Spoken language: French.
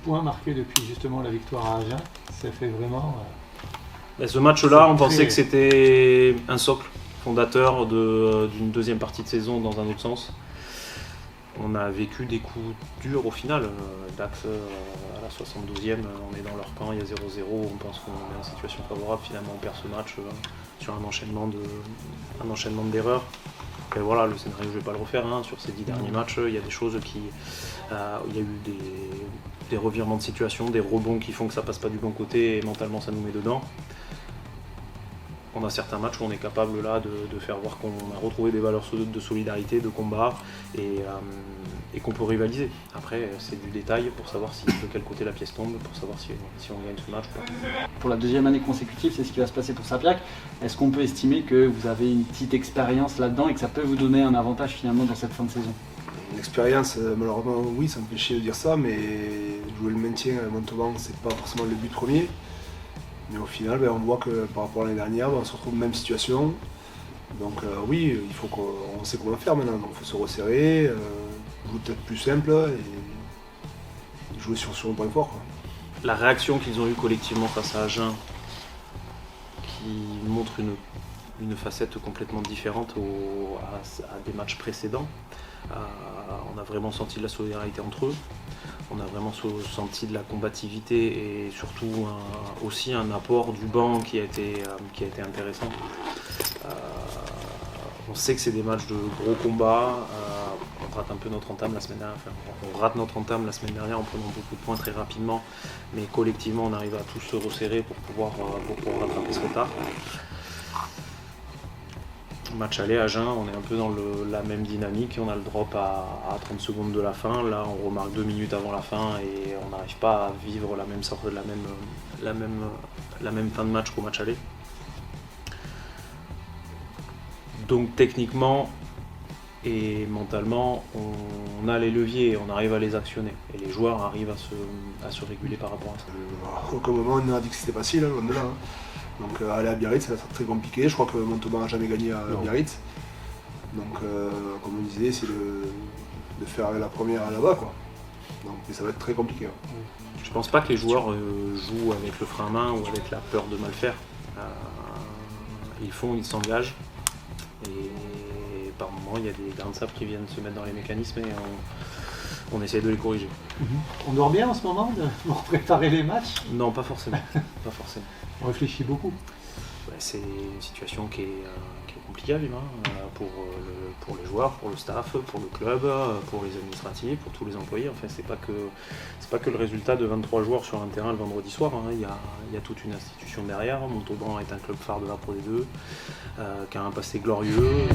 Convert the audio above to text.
points marqués depuis justement la victoire à Agen. Ça fait vraiment... Ce match-là, on pensait que c'était un socle fondateur d'une deuxième partie de saison dans un autre sens. On a vécu des coups durs au final. Dax, à la 72e, on est dans leur camp, il y a 0-0, on pense qu'on est en situation favorable. Finalement, on perd ce match sur un enchaînement d'erreurs. Et voilà, le scénario, je ne vais pas le refaire. Sur ces 10 derniers matchs, il y a des choses il y a eu des revirements de situation, des rebonds qui font que ça passe pas du bon côté et mentalement ça nous met dedans. On a certains matchs où on est capable là de faire voir qu'on a retrouvé des valeurs de solidarité, de combat et qu'on peut rivaliser. Après, c'est du détail pour savoir de quel côté la pièce tombe, pour savoir si on gagne ce match ou pas. Pour la deuxième année consécutive, c'est ce qui va se passer pour Sapiac. Est-ce qu'on peut estimer que vous avez une petite expérience là-dedans et que ça peut vous donner un avantage finalement dans cette fin de saison? L'expérience, malheureusement, oui, ça me fait chier de dire ça, mais jouer le maintien à Montauban, c'est pas forcément le but premier. Mais au final, on voit que par rapport à l'année dernière, on se retrouve dans la même situation. Donc oui, il faut qu'on sait comment faire maintenant. Donc il faut se resserrer, jouer peut-être plus simple et jouer sur un point fort, quoi. La réaction qu'ils ont eue collectivement face à Agen, qui montre une facette complètement différente à des matchs précédents. On a vraiment senti de la solidarité entre eux, on a vraiment senti de la combativité et surtout aussi un apport du banc qui a été intéressant. On sait que c'est des matchs de gros combats, on rate un peu notre entame la semaine dernière, on rate notre entame la semaine dernière en prenant beaucoup de points très rapidement, mais collectivement on arrive à tous se resserrer pour pouvoir rattraper ce retard. Match aller à Agen, on est un peu dans la même dynamique, on a le drop à 30 secondes de la fin, là on remarque 2 minutes avant la fin et on n'arrive pas à vivre la même fin de match qu'au match aller. Donc techniquement et mentalement, on a les leviers, on arrive à les actionner et les joueurs arrivent à se réguler par rapport à ça. À aucun moment on a dit que c'était facile, loin de là. Donc aller à Biarritz, ça va être très compliqué. Je crois que Montauban n'a jamais gagné à Biarritz. Donc comme on disait, c'est de faire la première là-bas, quoi. Donc ça va être très compliqué. Je pense pas que les joueurs jouent avec le frein à main ou avec la peur de mal faire. Ils s'engagent. Et par moments, il y a des grains de sable qui viennent se mettre dans les mécanismes et on essaie de les corriger. On dort bien en ce moment pour préparer les matchs? Non, pas forcément. Pas forcément. On réfléchit beaucoup. C'est une situation qui est compliquée à vivre pour les joueurs, pour le staff, pour le club, pour les administratifs, pour tous les employés. Enfin, c'est pas que le résultat de 23 joueurs sur un terrain le vendredi soir. Il y a toute une institution derrière. Montauban est un club phare de la Pro D2, qui a un passé glorieux.